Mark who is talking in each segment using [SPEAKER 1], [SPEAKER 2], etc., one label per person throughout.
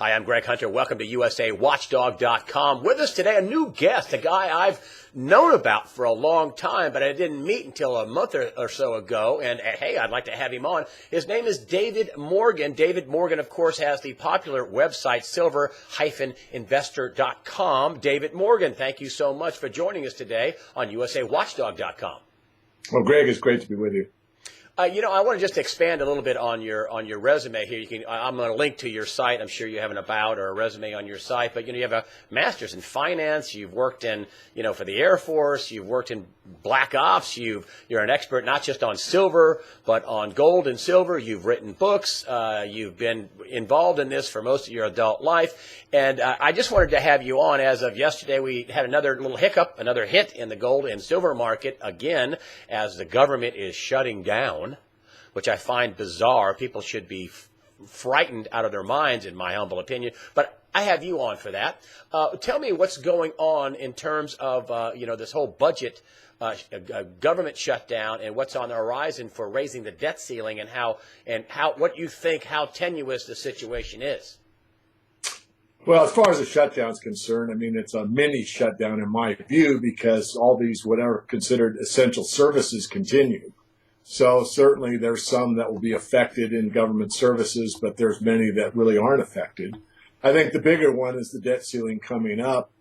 [SPEAKER 1] Hi, I'm Greg Hunter. Welcome to USAWatchdog.com. With us today, a new guest, a guy I've known about for a long time, but I didn't meet until a month or so ago. And hey, I'd like to have him on. His name is David Morgan. David Morgan, of course, has the popular website silver-investor.com. David Morgan, thank you so much for joining us today on USAWatchdog.com.
[SPEAKER 2] Well, Greg, it's great to be with you.
[SPEAKER 1] I want to just expand a little bit on your resume here. I'm going to link to your site. I'm sure you have an about or a resume on your site, but you have a master's in finance. You've worked in, for the Air Force. You've worked in Black Ops. You're an expert not just on silver, but on gold and silver. You've written books. You've been involved in this for most of your adult life. And I just wanted to have you on. As of yesterday, we had another little hiccup, another hit in the gold and silver market again, as the government is shutting down, which I find bizarre. People should be frightened out of their minds, in my humble opinion. But I have you on for that. Tell me what's going on in terms of, this whole budget government shutdown and what's on the horizon for raising the debt ceiling and what you think, how tenuous the situation is.
[SPEAKER 2] Well, as far as the shutdown is concerned, it's a mini shutdown in my view, because all these whatever considered essential services continue. So certainly there's some that will be affected in government services, but there's many that really aren't affected. I think the bigger one is the debt ceiling coming up.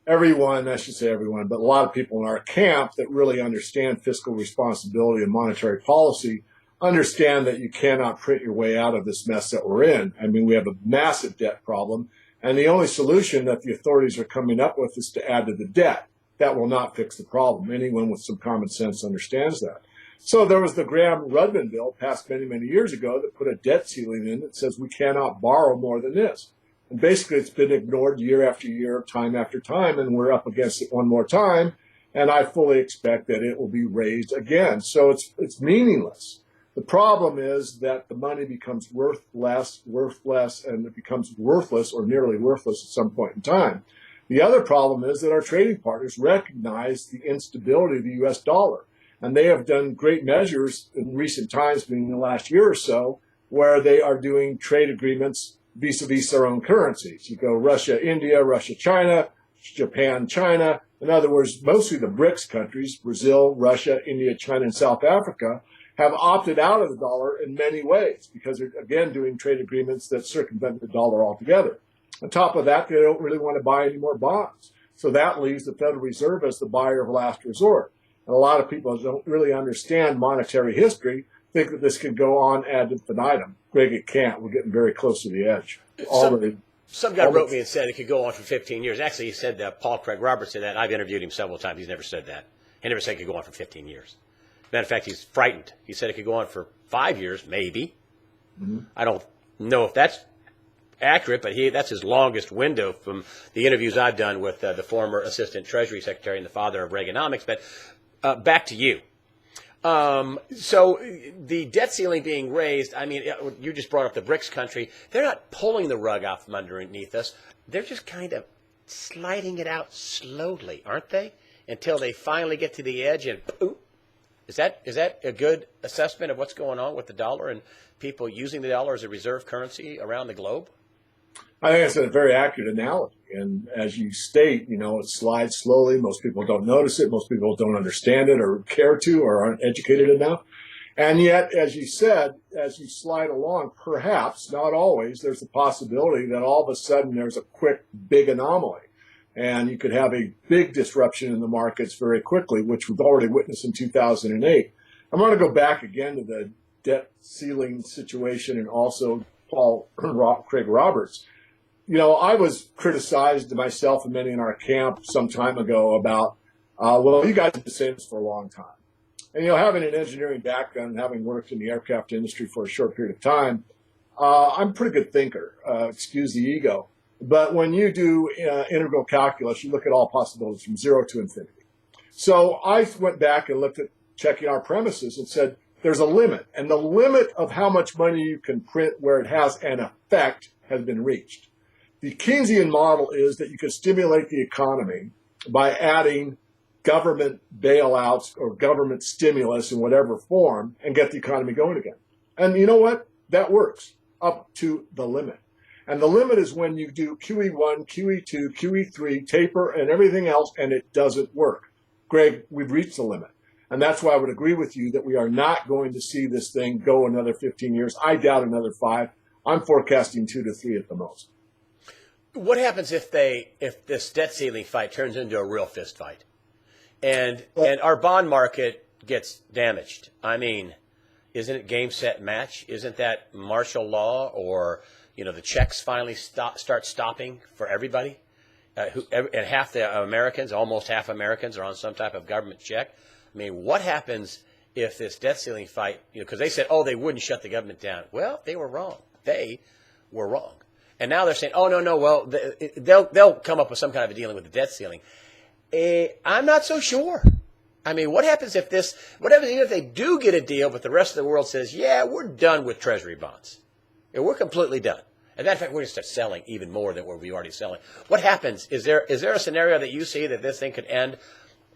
[SPEAKER 2] Everyone, I should say everyone, but a lot of people in our camp that really understand fiscal responsibility and monetary policy understand that you cannot print your way out of this mess that we're in. We have a massive debt problem, and the only solution that the authorities are coming up with is to add to the debt. That will not fix the problem. Anyone with some common sense understands that. So there was the Gramm-Rudman bill passed many, many years ago that put a debt ceiling in that says we cannot borrow more than this. And basically it's been ignored year after year, time after time, and we're up against it one more time. And I fully expect that it will be raised again. So it's meaningless. The problem is that the money becomes worth less, and it becomes worthless or nearly worthless at some point in time. The other problem is that our trading partners recognize the instability of the U.S. dollar. And they have done great measures in recent times, being the last year or so, where they are doing trade agreements vis-a-vis their own currencies. You go Russia, India, Russia, China, Japan, China. In other words, mostly the BRICS countries, Brazil, Russia, India, China, and South Africa, have opted out of the dollar in many ways because they're, again, doing trade agreements that circumvent the dollar altogether. On top of that, they don't really want to buy any more bonds. So that leaves the Federal Reserve as the buyer of last resort. And a lot of people who don't really understand monetary history think that this can go on ad infinitum. Greg, it can't. We're getting very close to the edge.
[SPEAKER 1] Some guy wrote me and said it could go on for 15 years. Actually, he said that. Paul Craig Roberts said that. I've interviewed him several times. He's never said that. He never said it could go on for 15 years. Matter of fact, he's frightened. He said it could go on for 5 years, maybe. Mm-hmm. I don't know if that's accurate, but that's his longest window from the interviews I've done with the former Assistant Treasury Secretary and the father of Reaganomics. But back to you. So the debt ceiling being raised, you just brought up the BRICS country. They're not pulling the rug out from underneath us. They're just kind of sliding it out slowly, aren't they? Until they finally get to the edge and poof. Is that a good assessment of what's going on with the dollar and people using the dollar as a reserve currency around the globe?
[SPEAKER 2] I think it's a very accurate analogy. And as you state, it slides slowly. Most people don't notice it. Most people don't understand it or care to or aren't educated enough. And yet, as you said, as you slide along, perhaps, not always, there's a possibility that all of a sudden there's a quick, big anomaly. And you could have a big disruption in the markets very quickly, which we've already witnessed in 2008. I'm going to go back again to the debt ceiling situation and also Craig Roberts. I was criticized myself and many in our camp some time ago about, you guys have been saying this for a long time. And, having an engineering background and having worked in the aircraft industry for a short period of time, I'm a pretty good thinker, excuse the ego. But when you do integral calculus, you look at all possibilities from 0 to infinity. So I went back and looked at checking our premises and said, there's a limit. And the limit of how much money you can print where it has an effect has been reached. The Keynesian model is that you can stimulate the economy by adding government bailouts or government stimulus in whatever form and get the economy going again. And you know what? That works up to the limit. And the limit is when you do QE1, QE2, QE3, taper, and everything else, and it doesn't work. Greg, we've reached the limit. And that's why I would agree with you that we are not going to see this thing go another 15 years. I doubt another 5. I'm forecasting 2 to 3 at the most.
[SPEAKER 1] What happens if this debt ceiling fight turns into a real fist fight, and our bond market gets damaged? I mean, isn't it game, set, match? Isn't that martial law, or the checks finally start stopping for everybody? And half the Americans, almost half Americans, are on some type of government check. I mean, what happens if this debt ceiling fight? Because they said, they wouldn't shut the government down. Well, they were wrong. They were wrong. And now they're saying, no. Well, they'll come up with some kind of a dealing with the debt ceiling. I'm not so sure. I mean, what happens if even if they do get a deal, but the rest of the world says, yeah, we're done with Treasury bonds. Yeah, we're completely done. And in fact, we're going to start selling even more than what we're already selling. What happens? Is there a scenario that you see that this thing could end,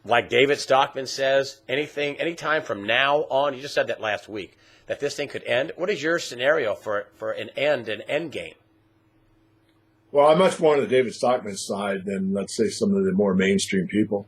[SPEAKER 1] like David Stockman says, anytime from now on? You just said that last week, that this thing could end. What is your scenario for an end game?
[SPEAKER 2] Well, I'm much more on the David Stockman side than, let's say, some of the more mainstream people.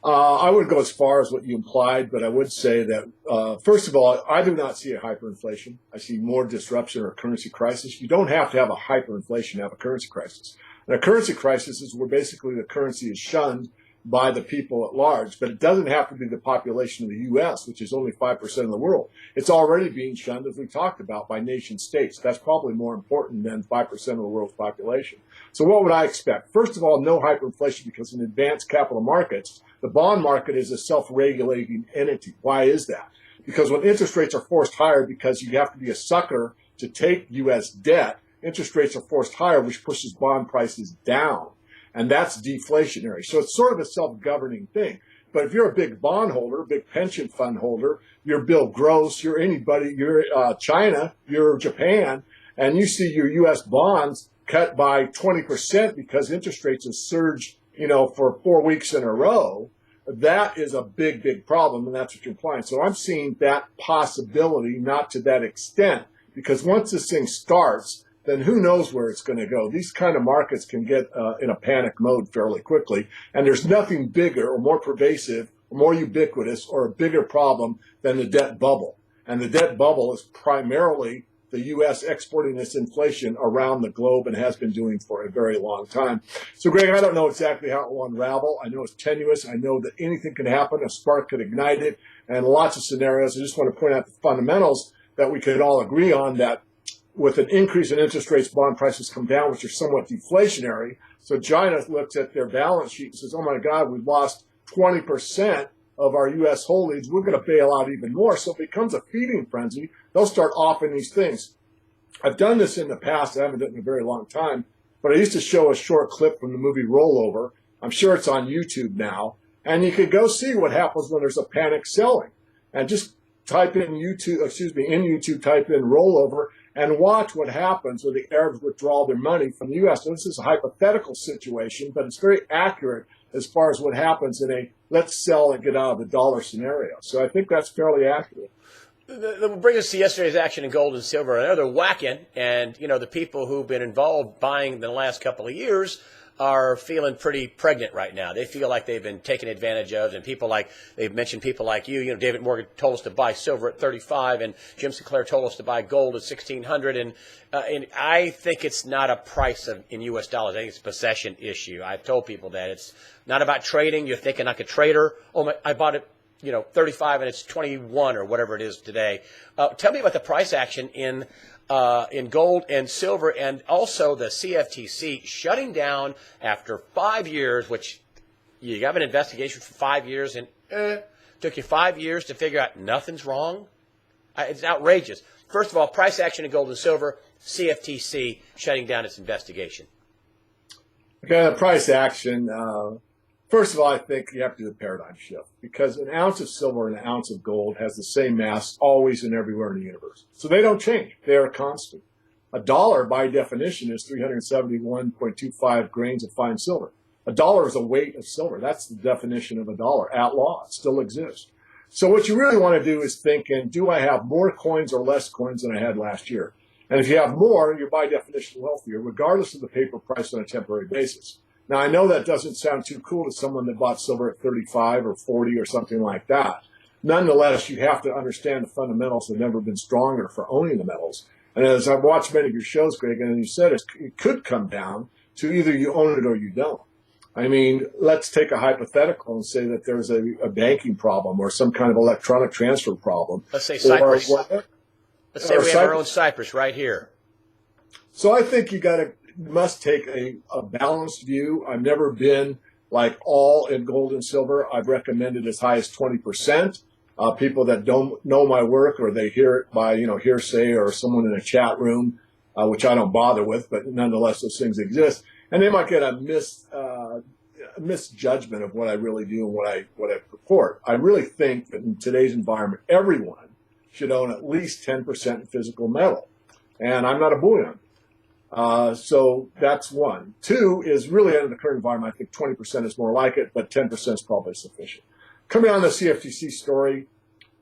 [SPEAKER 2] I wouldn't go as far as what you implied, but I would say that, first of all, I do not see a hyperinflation. I see more disruption or a currency crisis. You don't have to have a hyperinflation to have a currency crisis. And a currency crisis is where basically the currency is shunned by the people at large, but it doesn't have to be the population of the U.S., which is only 5% of the world. It's already being shunned, as we talked about, by nation states. That's probably more important than 5% of the world's population. So what would I expect? First of all, no hyperinflation, because in advanced capital markets, the bond market is a self-regulating entity. Why is that? Because when interest rates are forced higher, because you have to be a sucker to take U.S. debt, interest rates are forced higher, which pushes bond prices down. And that's deflationary. So it's sort of a self-governing thing. But if you're a big bond holder, big pension fund holder, you're Bill Gross, you're anybody, you're China, you're Japan, and you see your U.S. bonds cut by 20% because interest rates have surged, for 4 weeks in a row, that is a big, big problem, and that's what you're implying. So I'm seeing that possibility, not to that extent, because once this thing starts, then who knows where it's going to go. These kind of markets can get in a panic mode fairly quickly, and there's nothing bigger or more pervasive or more ubiquitous or a bigger problem than the debt bubble. And the debt bubble is primarily the U.S. exporting this inflation around the globe and has been doing for a very long time. So, Greg, I don't know exactly how it will unravel. I know it's tenuous. I know that anything can happen. A spark could ignite it, and lots of scenarios. I just want to point out the fundamentals that we could all agree on, that with an increase in interest rates, bond prices come down, which are somewhat deflationary. So China looks at their balance sheet and says, oh, my God, we've lost 20% of our U.S. holdings. We're going to bail out even more. So it becomes a feeding frenzy. They'll start offering these things. I've done this in the past. I haven't done it in a very long time. But I used to show a short clip from the movie Rollover. I'm sure it's on YouTube now. And you could go see what happens when there's a panic selling. And just type in YouTube, type in Rollover, and watch what happens when the Arabs withdraw their money from the U.S. So this is a hypothetical situation, but it's very accurate as far as what happens in a let's sell and get out of the dollar scenario. So I think that's fairly accurate.
[SPEAKER 1] That will bring us to yesterday's action in gold and silver. I know they're whacking, and the people who've been involved buying in the last couple of years are feeling pretty pregnant right now. They feel like they've been taken advantage of, and they've mentioned people like you. David Morgan told us to buy silver at 35, and Jim Sinclair told us to buy gold at 1,600. And I think it's not a price in U.S. dollars. I think it's a possession issue. I've told people that it's not about trading. You're thinking like a trader. I bought it, 35, and it's 21 or whatever it is today. Tell me about the price action in gold and silver, and also the CFTC shutting down after 5 years, which you have an investigation for 5 years, and took you 5 years to figure out nothing's wrong. It's outrageous. First of all, price action in gold and silver, CFTC shutting down its investigation.
[SPEAKER 2] Okay, the price action. First of all, I think you have to do the paradigm shift, because an ounce of silver and an ounce of gold has the same mass always and everywhere in the universe. So they don't change. They are constant. A dollar, by definition, is 371.25 grains of fine silver. A dollar is a weight of silver. That's the definition of a dollar at law. It still exists. So what you really want to do is think, do I have more coins or less coins than I had last year? And if you have more, you're by definition wealthier, regardless of the paper price on a temporary basis. Now, I know that doesn't sound too cool to someone that bought silver at 35 or 40 or something like that. Nonetheless, you have to understand the fundamentals have never been stronger for owning the metals. And as I've watched many of your shows, Greg, and you said it could come down to either you own it or you don't. I mean, let's take a hypothetical and say that there's a banking problem or some kind of electronic transfer problem.
[SPEAKER 1] Let's say Cyprus. Let's say we have our own
[SPEAKER 2] Cyprus.
[SPEAKER 1] Cyprus right here.
[SPEAKER 2] So I think you must take a balanced view. I've never been like all in gold and silver. I've recommended as high as 20%. People that don't know my work or they hear it by hearsay or someone in a chat room, which I don't bother with, but nonetheless those things exist, and they might get a misjudgment of what I really do and what I purport. I really think that in today's environment, everyone should own at least 10% in physical metal, and I'm not a bullion. So that's one. Two is really under the current environment, I think 20% is more like it, but 10% is probably sufficient. Coming on the CFTC story,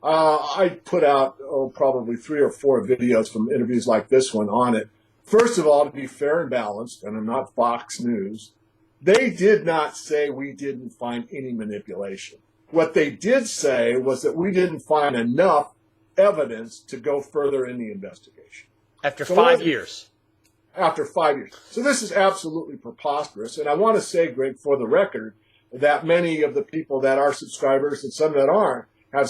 [SPEAKER 2] I put out probably 3 or 4 videos from interviews like this one on it. First of all, to be fair and balanced, and I'm not Fox News, they did not say we didn't find any manipulation. What they did say was that we didn't find enough evidence to go further in the investigation.
[SPEAKER 1] After 5 years.
[SPEAKER 2] After 5 years. So this is absolutely preposterous. And I want to say, Greg, for the record, that many of the people that are subscribers and some that aren't have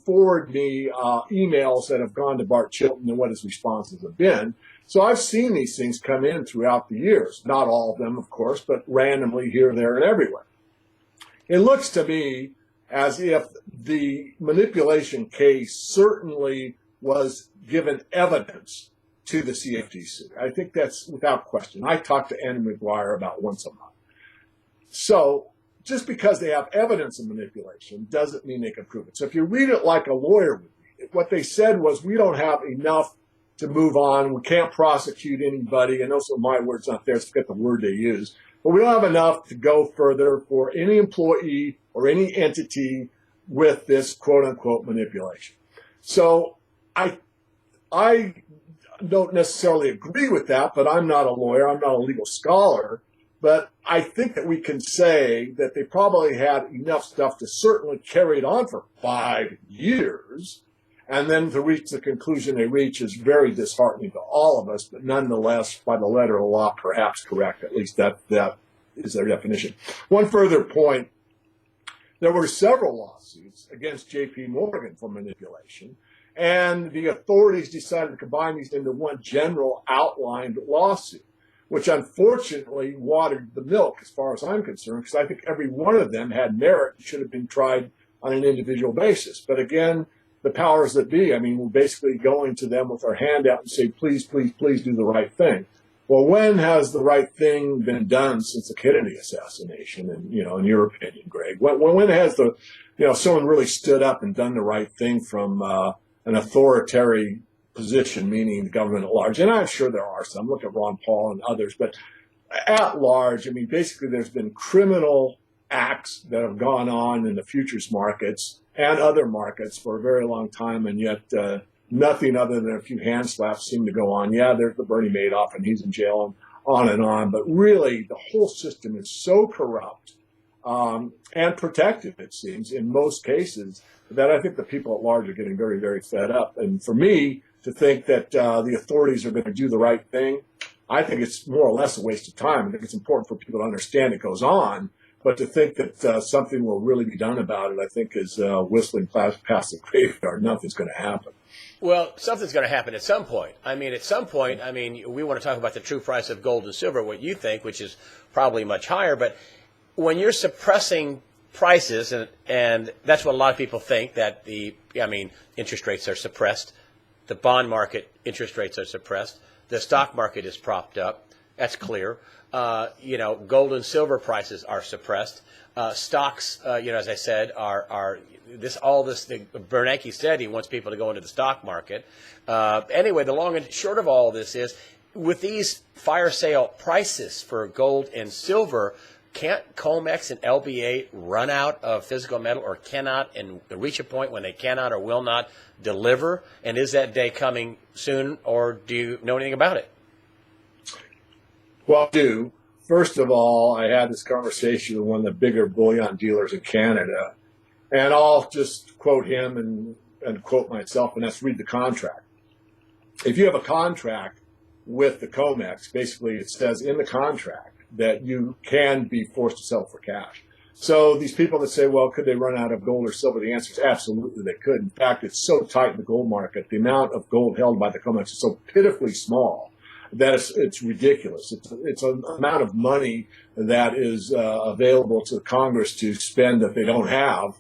[SPEAKER 2] forwarded me emails that have gone to Bart Chilton and what his responses have been. So I've seen these things come in throughout the years. Not all of them, of course, but randomly here, there, and everywhere. It looks to me as if the manipulation case certainly was given evidence to the CFTC. I think that's without question. I talk to Andy McGuire about once a month. So just because they have evidence of manipulation doesn't mean they can prove it. So if you read it like a lawyer would read it, what they said was we don't have enough to move on. We can't prosecute anybody. And also my word's not there. Forget the word they use. But we don't have enough to go further for any employee or any entity with this quote-unquote manipulation. So I don't necessarily agree with that, but I'm not a lawyer. I'm not a legal scholar. But I think that we can say that they probably had enough stuff to certainly carry it on for 5 years. And then to reach the conclusion they reach is very disheartening to all of us, but nonetheless, by the letter of the law, perhaps correct. At least that is their definition. One further point, there were several lawsuits against J.P. Morgan for manipulation, and the authorities decided to combine these into one general outlined lawsuit, which unfortunately watered the milk as far as I'm concerned, because I think every one of them had merit and should have been tried on an individual basis. But again, the powers that be, I mean, we're basically going to them with our hand out and say, please, please, please do the right thing. Well, when has the right thing been done since the Kennedy assassination? And, in your opinion, Greg, when has someone really stood up and done the right thing from an authoritarian position, meaning the government at large? And I'm sure there are some. Look at Ron Paul and others. But at large, I mean, basically there's been criminal acts that have gone on in the futures markets and other markets for a very long time, and yet nothing other than a few hand slaps seem to go on. Yeah, there's the Bernie Madoff, and he's in jail, and on. But really, the whole system is so corrupt and protective, it seems, in most cases, that I think the people at large are getting very, very fed up. And for me to think that the authorities are going to do the right thing, I think it's more or less a waste of time. I think it's important for people to understand it goes on. But to think that something will really be done about it, I think is whistling past the graveyard. Nothing's going to happen.
[SPEAKER 1] Well, something's going to happen at some point. I mean, we want to talk about the true price of gold and silver, what you think, which is probably much higher. But when you're suppressing prices, and that's what a lot of people think, that interest rates are suppressed. The bond market interest rates are suppressed. The stock market is propped up. That's clear. Gold and silver prices are suppressed. Stocks, as I said, are this. Bernanke said he wants people to go into the stock market. Anyway, the long and short of all of this is, with these fire sale prices for gold and silver, can't COMEX and LBA run out of physical metal, or cannot, and reach a point when they cannot or will not deliver? And is that day coming soon, or do you know anything about it?
[SPEAKER 2] Well, I do. First of all, I had this conversation with one of the bigger bullion dealers in Canada, and I'll just quote him and quote myself, and that's read the contract. If you have a contract with the COMEX, basically it says in the contract that you can be forced to sell for cash. So these people that say, well, could they run out of gold or silver? The answer is absolutely they could. In fact, it's so tight in the gold market, the amount of gold held by the COMEX is so pitifully small that it's ridiculous. It's an amount of money that is available to Congress to spend that they don't have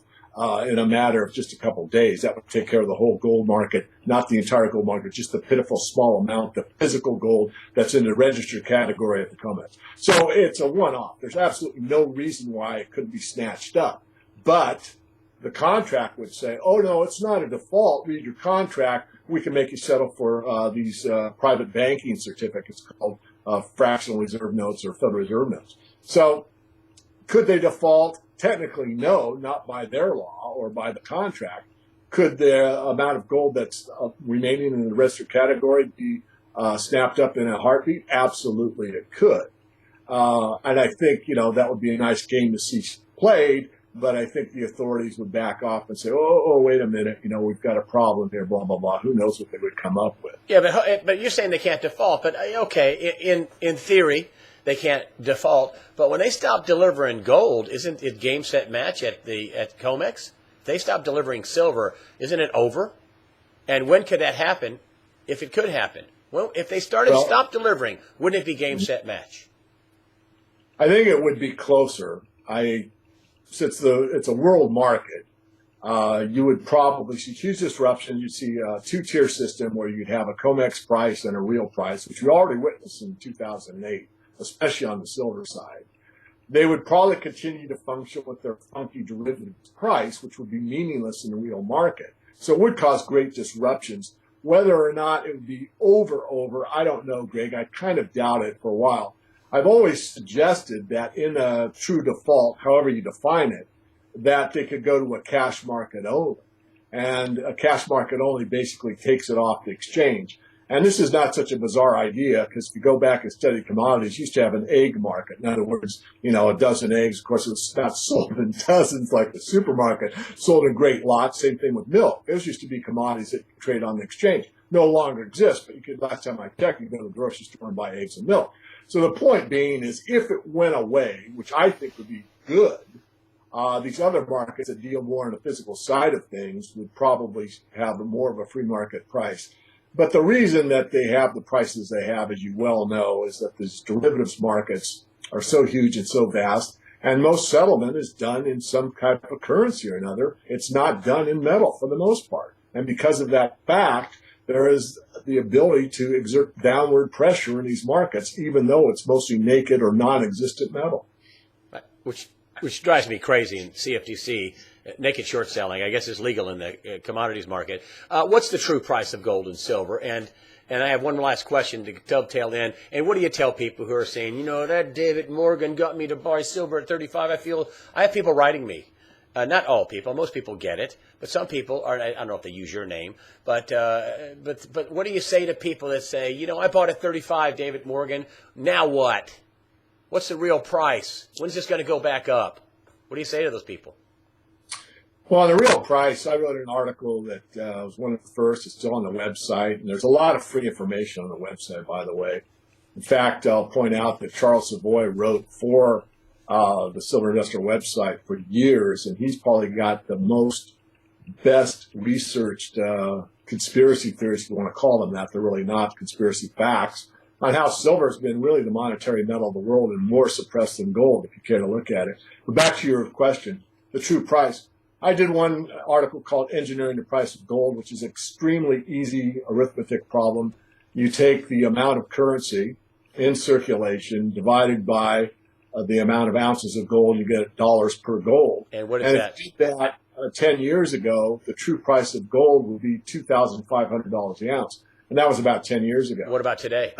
[SPEAKER 2] in a matter of just a couple of days. That would take care of the whole gold market, not the entire gold market, just the pitiful small amount of physical gold that's in the registered category at the COMEX. So it's a one-off. There's absolutely no reason why it couldn't be snatched up. But the contract would say, oh, no, it's not a default. Read your contract. We can make you settle for these private banking certificates called fractional reserve notes or Federal Reserve notes. So could they default? Technically, no, not by their law or by the contract. Could the amount of gold that's remaining in the registered category be snapped up in a heartbeat? Absolutely, it could. And I think, that would be a nice game to see played, but I think the authorities would back off and say, oh, wait a minute, we've got a problem here, blah, blah, blah. Who knows what they would come up with?
[SPEAKER 1] Yeah, but you're saying they can't default. But, okay, in theory, they can't default. But when they stop delivering gold, isn't it game, set, match at COMEX? If they stop delivering silver, isn't it over? And when could that happen, if it could happen? Well, if they stop delivering, wouldn't it be game, set, match?
[SPEAKER 2] I think it would be closer. Since it's a world market, you would probably see huge disruption. You'd see a two-tier system where you'd have a COMEX price and a real price, which we already witnessed in 2008, especially on the silver side. They would probably continue to function with their funky derivative price, which would be meaningless in the real market. So it would cause great disruptions. Whether or not it would be over, I don't know, Greg. I kind of doubt it for a while. I've always suggested that in a true default, however you define it, that they could go to a cash market only. And a cash market only basically takes it off the exchange. And this is not such a bizarre idea, because if you go back and study commodities, you used to have an egg market. In other words, a dozen eggs. Of course, it was not sold in dozens like the supermarket, sold in great lots. Same thing with milk. Those used to be commodities that you could trade on the exchange. No longer exist, but last time I checked, you could go to the grocery store and buy eggs and milk. So the point being is, if it went away, which I think would be good, these other markets that deal more on the physical side of things would probably have more of a free market price. But the reason that they have the prices they have, as you well know, is that these derivatives markets are so huge and so vast, and most settlement is done in some type of currency or another. It's not done in metal for the most part. And because of that fact, there is the ability to exert downward pressure in these markets, even though it's mostly naked or non-existent metal.
[SPEAKER 1] Which drives me crazy in CFTC. Naked short selling, I guess, is legal in the commodities market. What's the true price of gold and silver? And I have one last question to dovetail in. And what do you tell people who are saying, that David Morgan got me to buy silver at 35? I have people writing me. Not all people. Most people get it, but some people are. I don't know if they use your name, but what do you say to people that say, I bought at 35, David Morgan. Now what? What's the real price? When's this going to go back up? What do you say to those people?
[SPEAKER 2] Well, the real price, I wrote an article that was one of the first. It's still on the website, and there's a lot of free information on the website, by the way. In fact, I'll point out that Charles Savoy wrote for the Silver Investor website for years, and he's probably got the best researched conspiracy theories, if you want to call them that. They're really not conspiracy facts, on how silver has been really the monetary metal of the world and more suppressed than gold, if you care to look at it. But back to your question, the true price. I did one article called Engineering the Price of Gold, which is an extremely easy arithmetic problem. You take the amount of currency in circulation divided by the amount of ounces of gold, you get dollars per gold.
[SPEAKER 1] And what is that?
[SPEAKER 2] If you did that 10 years ago, the true price of gold would be $2,500 the ounce. And that was about 10 years ago.
[SPEAKER 1] What about today?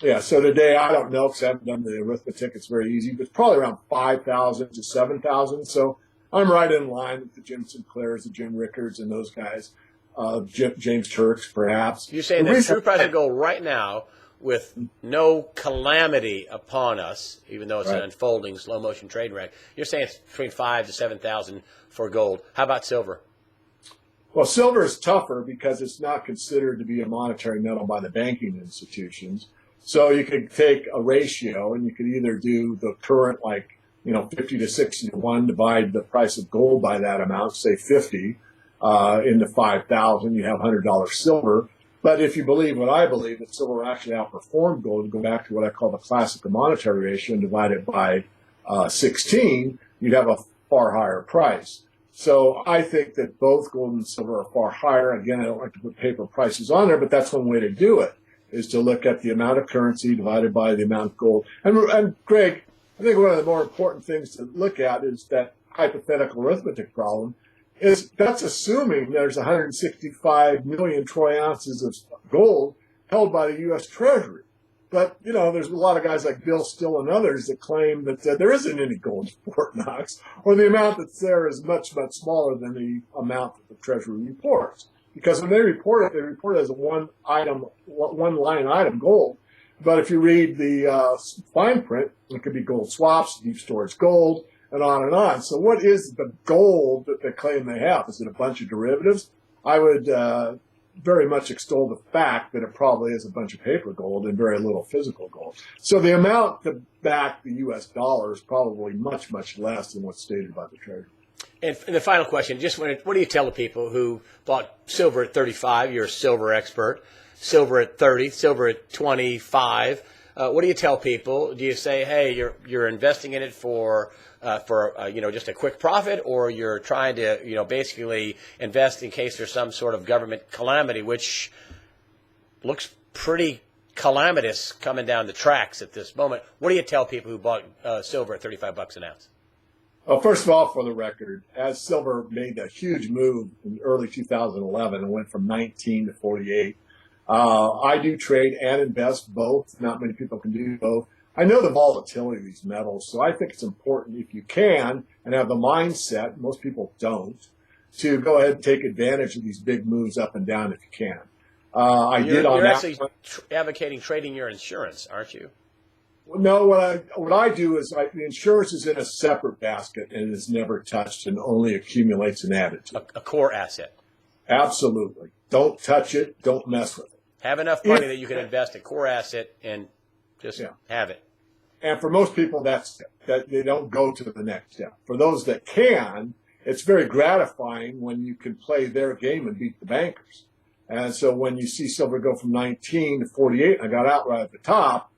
[SPEAKER 2] Yeah, so today I don't know because I haven't done the arithmetic. It's very easy, but it's probably around 5,000 to 7,000. So I'm right in line with the Jim Sinclairs, the Jim Rickards, and those guys. James Turks, perhaps.
[SPEAKER 1] You're saying the true price of gold right now, with no calamity upon us, even though it's an unfolding slow motion trade wreck, you're saying it's between 5 to 7,000 for gold. How about silver?
[SPEAKER 2] Well, silver is tougher because it's not considered to be a monetary metal by the banking institutions. So you could take a ratio and you could either do the current, 50 to 60 to 1, divide the price of gold by that amount, say 50, into 5,000, you have $100 silver. But if you believe what I believe, that silver actually outperformed gold, and go back to what I call the classical monetary ratio and divide it by 16, you'd have a far higher price. So I think that both gold and silver are far higher. Again, I don't like to put paper prices on there, but that's one way to do it, is to look at the amount of currency divided by the amount of gold. And Greg, I think one of the more important things to look at is that hypothetical arithmetic problem. That's assuming there's 165 million troy ounces of gold held by the U.S. Treasury. But, there's a lot of guys like Bill Still and others that claim that there isn't any gold in Fort Knox, or the amount that's there is much, much smaller than the amount that the Treasury reports. Because when they report it as a one line item gold. But if you read the fine print, it could be gold swaps, deep storage gold, and on and on. So what is the gold that they claim they have? Is it a bunch of derivatives? I would very much extol the fact that it probably is a bunch of paper gold and very little physical gold. So the amount to back the U.S. dollar is probably much, much less than what's stated by the Treasury.
[SPEAKER 1] And the final question, what do you tell the people who bought silver at 35? You're a silver expert. Silver at 30, silver at 25. What do you tell people? Do you say, hey, you're investing in it for just a quick profit, or you're trying to basically invest in case there's some sort of government calamity, which looks pretty calamitous coming down the tracks at this moment? What do you tell people who bought silver at $35 an ounce?
[SPEAKER 2] Well, first of all, for the record, as silver made a huge move in early 2011 and went from 19 to 48, I do trade and invest both. Not many people can do both. I know the volatility of these metals, so I think it's important, if you can, and have the mindset, most people don't, to go ahead and take advantage of these big moves up and down if you can.
[SPEAKER 1] You're actually advocating trading your insurance, aren't you?
[SPEAKER 2] No, what I do is the insurance is in a separate basket and is never touched and only accumulates and added to.
[SPEAKER 1] A core asset.
[SPEAKER 2] Absolutely. Don't touch it. Don't mess with it.
[SPEAKER 1] Have enough money that you can invest a core asset and just have it.
[SPEAKER 2] And for most people, that they don't go to the next step. For those that can, it's very gratifying when you can play their game and beat the bankers. And so when you see silver go from 19 to 48, and I got out right at the top,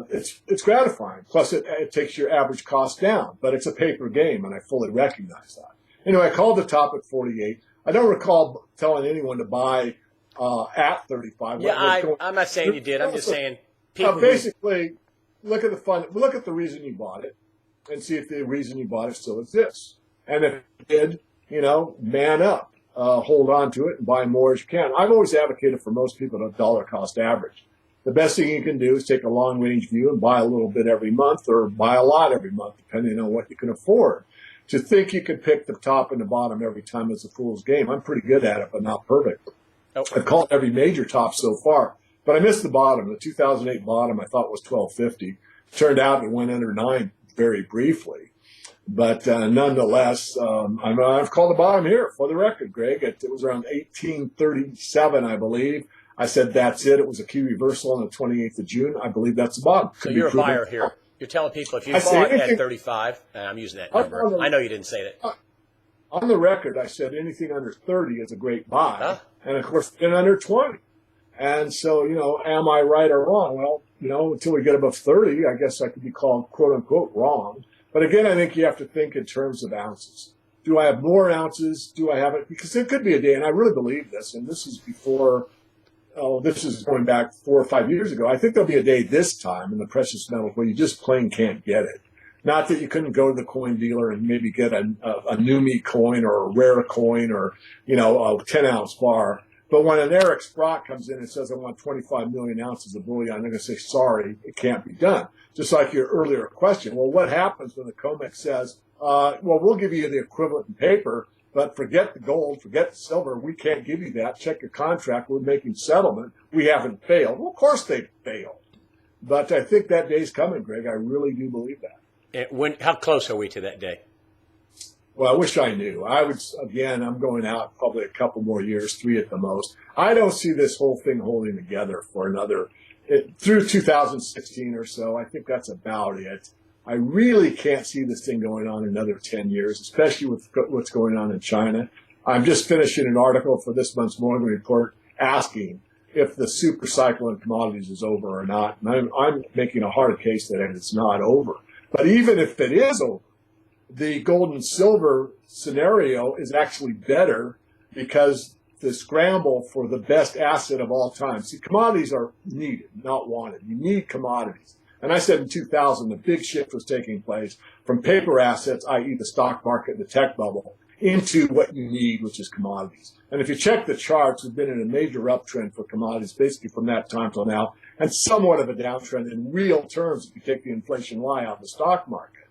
[SPEAKER 2] it's gratifying. Plus, it takes your average cost down. But it's a paper game, and I fully recognize that. Anyway, I called the top at 48. I don't recall telling anyone to buy at 35.
[SPEAKER 1] Yeah, I'm not saying you did. I'm just saying people.
[SPEAKER 2] Basically, look at the reason you bought it, and see if the reason you bought it still exists. And if it did, man up, hold on to it, and buy more as you can. I've always advocated for most people to dollar cost average. The best thing you can do is take a long range view and buy a little bit every month, or buy a lot every month, depending on what you can afford. To think you could pick the top and the bottom every time is a fool's game. I'm pretty good at it, but not perfect. I've called every major top so far, but I missed the bottom. The 2008 bottom I thought was 1250. Turned out it went under 9 very briefly. But nonetheless, I've called the bottom here for the record, Greg. It was around 1837, I believe. I said that's it. It was a key reversal on the 28th of June. I believe that's the bottom.
[SPEAKER 1] So you're a buyer here. You're telling people if you bought at 35, and I'm using that number. I know you didn't say that.
[SPEAKER 2] On the record, I said anything under 30 is a great buy. Huh? And, of course, been under 20. And so, am I right or wrong? Well, until we get above 30, I guess I could be called, quote, unquote, wrong. But, again, I think you have to think in terms of ounces. Do I have more ounces? Do I have it? Because there could be a day, and I really believe this, and this is this is going back 4 or 5 years ago. I think there'll be a day this time in the precious metals where you just plain can't get it. Not that you couldn't go to the coin dealer and maybe get a Numi coin or a rare coin or, a 10-ounce bar. But when an Eric Sprott comes in and says, I want 25 million ounces of bullion, I'm going to say, sorry, it can't be done. Just like your earlier question. Well, what happens when the COMEX says, well, we'll give you the equivalent in paper, but forget the gold, forget the silver. We can't give you that. Check your contract. We're making settlement. We haven't failed. Well, of course they failed. But I think that day's coming, Greg. I really do believe that.
[SPEAKER 1] How close are we to that day?
[SPEAKER 2] Well, I wish I knew. I'm going out probably a couple more years, 3 at the most. I don't see this whole thing holding together for through 2016 or so. I think that's about it. I really can't see this thing going on another 10 years, especially with what's going on in China. I'm just finishing an article for this month's Morgan Report asking if the super cycle in commodities is over or not. And I'm making a hard case that it's not over. But even if it is over, the gold and silver scenario is actually better because the scramble for the best asset of all time. See, commodities are needed, not wanted. You need commodities. And I said in 2000, the big shift was taking place from paper assets, i.e. the stock market, the tech bubble, into what you need, which is commodities. And if you check the charts, we've been in a major uptrend for commodities basically from that time till now, and somewhat of a downtrend in real terms if you take the inflation lie out of the stock market.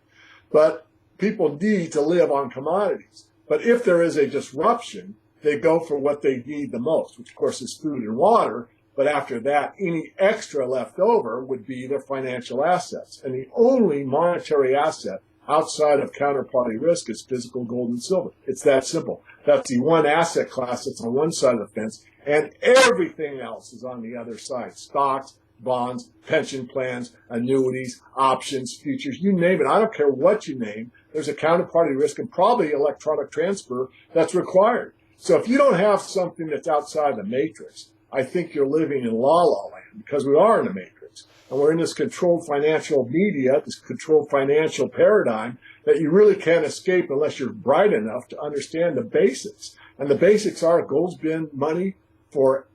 [SPEAKER 2] But people need to live on commodities. But if there is a disruption, they go for what they need the most, which of course is food and water. But after that, any extra left over would be their financial assets. And the only monetary asset outside of counterparty risk is physical gold and silver. It's that simple. That's the one asset class that's on one side of the fence, and everything else is on the other side. Stocks, bonds, pension plans, annuities, options, futures, you name it. I don't care what you name. There's a counterparty risk and probably electronic transfer that's required. So if you don't have something that's outside the matrix, I think you're living in la-la land because we are in a matrix. And we're in this controlled financial media, this controlled financial paradigm that you really can't escape unless you're bright enough to understand the basics. And the basics are gold's been money for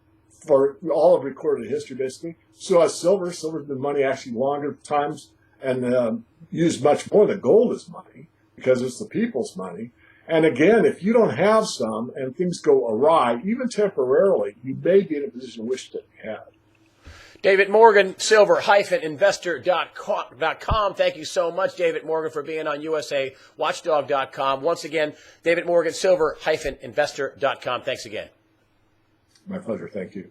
[SPEAKER 2] all of recorded history, basically. So has silver. Silver's been money actually longer times and used much more than gold is money because it's the people's money. And again, if you don't have some and things go awry, even temporarily, you may be in a position to wish that you had.
[SPEAKER 1] David Morgan, silver-investor.com. Thank you so much, David Morgan, for being on USAWatchdog.com. Once again, David Morgan, silver-investor.com. Thanks again.
[SPEAKER 2] My pleasure. Thank you.